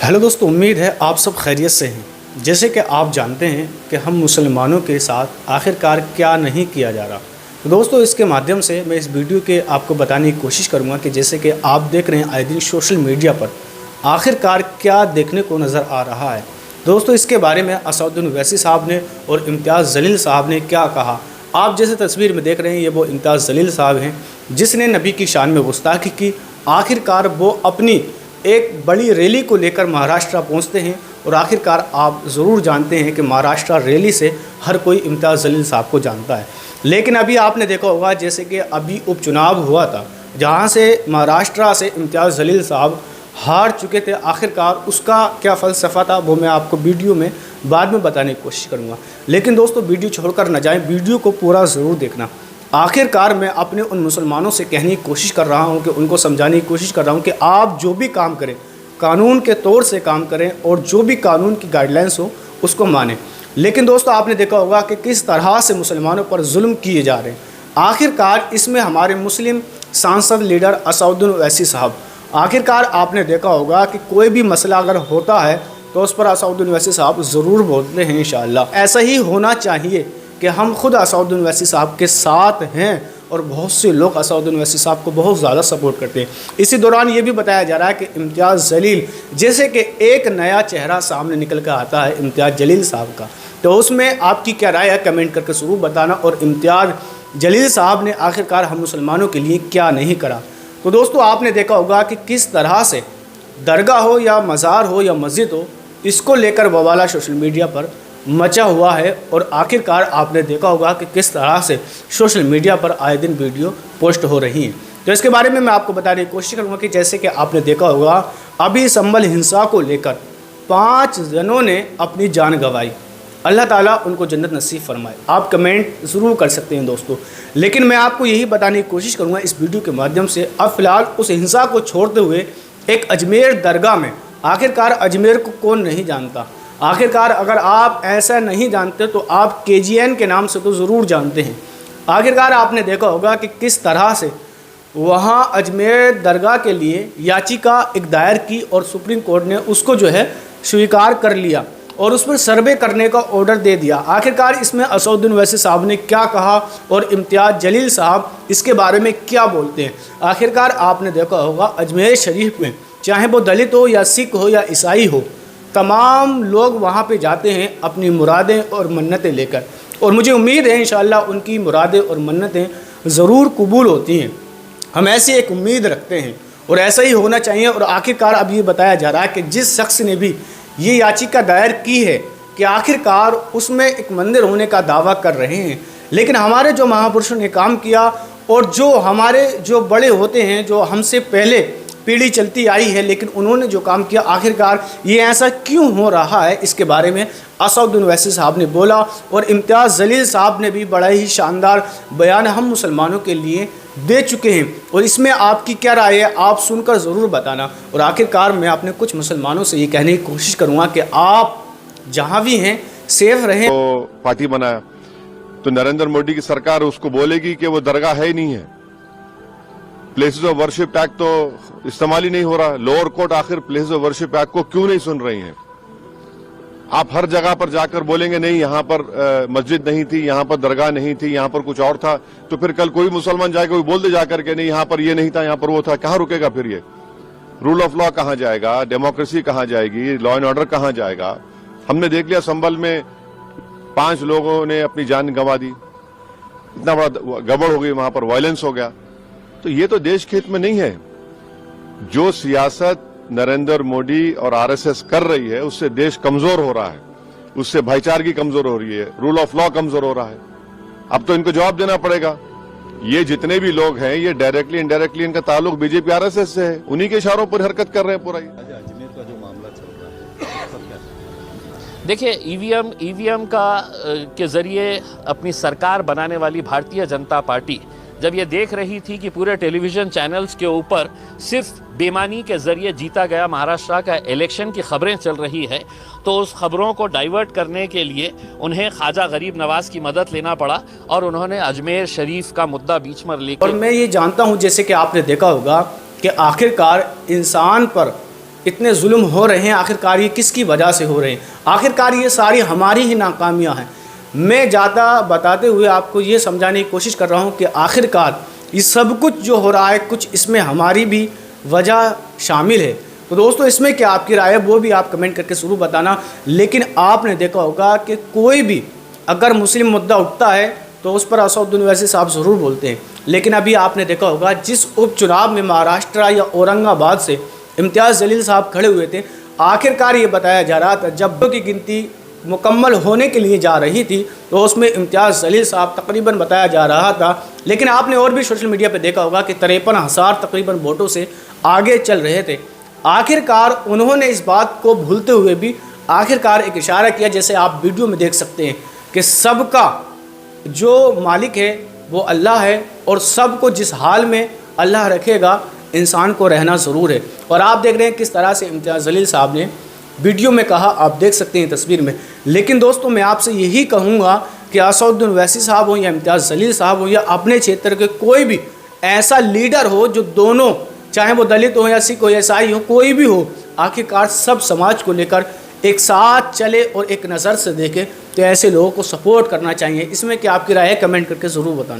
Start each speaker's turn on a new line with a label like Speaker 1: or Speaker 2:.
Speaker 1: Hello दोस्तों, उम्मीद है आप सब खैरियत से हैं। जैसे कि आप जानते हैं कि हम मुसलमानों के साथ आखिरकार क्या नहीं किया जा रहा। तो दोस्तों, इसके माध्यम से मैं इस वीडियो के आपको बताने की कोशिश करूंगा कि जैसे कि आप देख रहे हैं आए दिन सोशल मीडिया पर आखिरकार क्या देखने को नज़र आ रहा है। दोस्तों, इसके बारे में असदुद्दीन ओवैसी साहब ने और इम्तियाज़ जलील साहब ने क्या कहा। आप जैसे तस्वीर में देख रहे हैं, ये वो इम्तियाज़ जलील साहब हैं जिसने नबी की शान में गुस्ताखी की। आखिरकार वो अपनी एक बड़ी रैली को लेकर महाराष्ट्र पहुंचते हैं और आखिरकार आप ज़रूर जानते हैं कि महाराष्ट्र रैली से हर कोई इम्तियाज़ जलील साहब को जानता है। लेकिन अभी आपने देखा होगा जैसे कि अभी उपचुनाव हुआ था जहां से महाराष्ट्र से इम्तियाज़ जलील साहब हार चुके थे। आखिरकार उसका क्या फ़लसफ़ा था वो मैं आपको वीडियो में बाद में बताने की कोशिश करूँगा। लेकिन दोस्तों, वीडियो छोड़कर न जाएँ, वीडियो को पूरा ज़रूर देखना। आखिरकार मैं अपने उन मुसलमानों से कहने की कोशिश कर रहा हूं कि उनको समझाने की कोशिश कर रहा हूं कि आप जो भी काम करें कानून के तौर से काम करें और जो भी कानून की गाइडलाइंस हो उसको मानें। लेकिन दोस्तों, आपने देखा होगा कि किस तरह से मुसलमानों पर जुल्म किए जा रहे हैं। आखिरकार इसमें हमारे मुस्लिम सांसद लीडर असदुद्दीन ओवैसी साहब, आखिरकार आपने देखा होगा कि कोई भी मसला अगर होता है तो उस पर असदुद्दीन ओवैसी साहब ज़रूर बोलते हैं। इंशाअल्लाह ऐसा ही होना चाहिए कि हम खुद असदुद्दीन ओवैसी साहब के साथ हैं और बहुत से लोग असदुद्दीन ओवैसी साहब को बहुत ज़्यादा सपोर्ट करते हैं। इसी दौरान ये भी बताया जा रहा है कि इम्तियाज़ जलील, जैसे कि एक नया चेहरा सामने निकल कर आता है इम्तियाज़ जलील साहब का, तो उसमें आपकी क्या राय है कमेंट करके ज़रूर बताना। और इम्तियाज़ जलील साहब ने आखिरकार हम मुसलमानों के लिए क्या नहीं करा। तो दोस्तों, आपने देखा होगा कि किस तरह से दरगाह हो या मज़ार हो या मस्जिद हो, इसको लेकर बवाला सोशल मीडिया पर मचा हुआ है। और आखिरकार आपने देखा होगा कि किस तरह से सोशल मीडिया पर आए दिन वीडियो पोस्ट हो रही हैं। तो इसके बारे में मैं आपको बताने की कोशिश करूंगा कि जैसे कि आपने देखा होगा अभी संभल हिंसा को लेकर 5 जनों ने अपनी जान गंवाई। अल्लाह ताला उनको जन्नत नसीब फरमाए। आप कमेंट ज़रूर कर सकते हैं दोस्तों, लेकिन मैं आपको यही बताने की कोशिश करूँगा इस वीडियो के माध्यम से। अब फ़िलहाल उस हिंसा को छोड़ते हुए एक अजमेर दरगाह में, आखिरकार अजमेर को कौन नहीं जानता। आखिरकार अगर आप ऐसा नहीं जानते तो आप KGN के नाम से तो ज़रूर जानते हैं। आखिरकार आपने देखा होगा कि किस तरह से वहाँ अजमेर दरगाह के लिए याचिका एक दायर की और सुप्रीम कोर्ट ने उसको जो है स्वीकार कर लिया और उस पर सर्वे करने का ऑर्डर दे दिया। आखिरकार इसमें असदुद्दीन ओवैसी साहब ने क्या कहा और इम्तियाज़ जलील साहब इसके बारे में क्या बोलते हैं। आखिरकार आपने देखा होगा अजमेर शरीफ में चाहे वो दलित हो या सिख हो या ईसाई हो, तमाम लोग वहाँ पे जाते हैं अपनी मुरादें और मन्नतें लेकर। और मुझे उम्मीद है इंशाअल्लाह उनकी मुरादें और मन्नतें ज़रूर कबूल होती हैं। हम ऐसी एक उम्मीद रखते हैं और ऐसा ही होना चाहिए। और आखिरकार अब ये बताया जा रहा है कि जिस शख्स ने भी ये याचिका दायर की है कि आखिरकार उसमें एक मंदिर होने का दावा कर रहे हैं, लेकिन हमारे जो महापुरुषों ने काम किया और जो हमारे जो बड़े होते हैं, जो हमसे पहले पीढ़ी चलती आई है, लेकिन उन्होंने जो काम किया, आखिरकार ये ऐसा क्यों हो रहा है, इसके बारे में असदुद्दीन ओवैसी साहब ने बोला। और इम्तियाज़ जलील साहब ने भी बड़ा ही शानदार बयान हम मुसलमानों के लिए दे चुके हैं। और इसमें आपकी क्या राय है, आप सुनकर ज़रूर बताना। और आखिरकार मैं अपने कुछ मुसलमानों से ये कहने की कोशिश करूँगा कि आप जहाँ भी हैं सेफ रहें।
Speaker 2: तो पार्टी बनाया तो नरेंद्र मोदी की सरकार उसको बोलेगी कि वो दरगाह है ही नहीं है। प्लेसेस ऑफ वर्शिप एक्ट तो इस्तेमाल ही नहीं हो रहा। लोअर कोर्ट आखिर प्लेसेस ऑफ वर्शिप एक्ट को क्यों नहीं सुन रही है। आप हर जगह पर जाकर बोलेंगे नहीं यहाँ पर मस्जिद नहीं थी, यहाँ पर दरगाह नहीं थी, यहाँ पर कुछ और था, तो फिर कल कोई मुसलमान जाएगा, कोई बोल दे जाकर के नहीं यहाँ पर ये नहीं था, यहाँ पर वो था। कहाँ रुकेगा फिर ये? रूल ऑफ लॉ कहाँ जाएगा? डेमोक्रेसी कहाँ जाएगी? लॉ एंड ऑर्डर कहाँ जाएगा? हमने देख लिया संभल में 5 लोगों ने अपनी जान गंवा दी। इतना बड़ा गड़बड़ हो गई, वहां पर वायलेंस हो गया। तो ये तो देश के हित में नहीं है। जो सियासत नरेंद्र मोदी और RSS कर रही है उससे देश कमजोर हो रहा है, उससे भाईचारगी कमजोर हो रही है, रूल ऑफ लॉ कमजोर हो रहा है। अब तो इनको जवाब देना पड़ेगा। ये जितने भी लोग हैं ये डायरेक्टली इनडायरेक्टली इनका ताल्लुक BJP RSS से है, उन्हीं के इशारों पर हरकत कर रहे हैं पूरा।
Speaker 3: अजमेर का जो मामला चल रहा है,
Speaker 4: देखिए ईवीएम का के जरिए अपनी सरकार बनाने वाली भारतीय जनता पार्टी जब ये देख रही थी कि पूरे टेलीविज़न चैनल्स के ऊपर सिर्फ बेईमानी के ज़रिए जीता गया महाराष्ट्र का इलेक्शन की खबरें चल रही है, तो उस खबरों को डाइवर्ट करने के लिए उन्हें ख्वाजा गरीब नवाज की मदद लेना पड़ा और उन्होंने अजमेर शरीफ का मुद्दा बीच में लेकर।
Speaker 1: और मैं ये जानता हूँ जैसे कि आपने देखा होगा कि आखिरकार इंसान पर इतने जुल्म हो रहे हैं, आखिरकार ये किसकी वजह से हो रहे हैं? आखिरकार ये सारी हमारी ही नाकामियां हैं। मैं ज़्यादा बताते हुए आपको ये समझाने की कोशिश कर रहा हूँ कि आखिरकार ये सब कुछ जो हो रहा है, कुछ इसमें हमारी भी वजह शामिल है। तो दोस्तों, इसमें क्या आपकी राय है वो भी आप कमेंट करके ज़रूर बताना। लेकिन आपने देखा होगा कि कोई भी अगर मुस्लिम मुद्दा उठता है तो उस पर असदुद्दीन ओवैसी साहब ज़रूर बोलते हैं। लेकिन अभी आपने देखा होगा जिस उपचुनाव में महाराष्ट्र या औरंगाबाद से इम्तियाज़ जलील साहब खड़े हुए थे, आखिरकार ये बताया जा रहा था जब की गिनती मुकम्मल होने के लिए जा रही थी तो उसमें इम्तियाज़ जलील साहब तकरीबन बताया जा रहा था। लेकिन आपने और भी सोशल मीडिया पर देखा होगा कि 53,000 तकरीबन वोटों से आगे चल रहे थे। आखिरकार उन्होंने इस बात को भूलते हुए भी आखिरकार एक इशारा किया, जैसे आप वीडियो में देख सकते हैं कि सबका जो मालिक है वो अल्लाह है और सबको जिस हाल में अल्लाह रखेगा इंसान को रहना ज़रूर है। और आप देख रहे हैं किस तरह से इम्तियाज़ जलील साहब ने वीडियो में कहा, आप देख सकते हैं तस्वीर में। लेकिन दोस्तों, मैं आपसे यही कहूँगा कि असदुद्दीन ओवैसी साहब हो या इम्तियाज़ जलील साहब हो या अपने क्षेत्र के कोई भी ऐसा लीडर हो जो दोनों, चाहे वो दलित हो या सिख हो या ईसाई हो, कोई भी हो, आखिरकार सब समाज को लेकर एक साथ चले और एक नज़र से देखे, तो ऐसे लोगों को सपोर्ट करना चाहिए। इसमें क्या आपकी राय है? कमेंट करके ज़रूर बताना।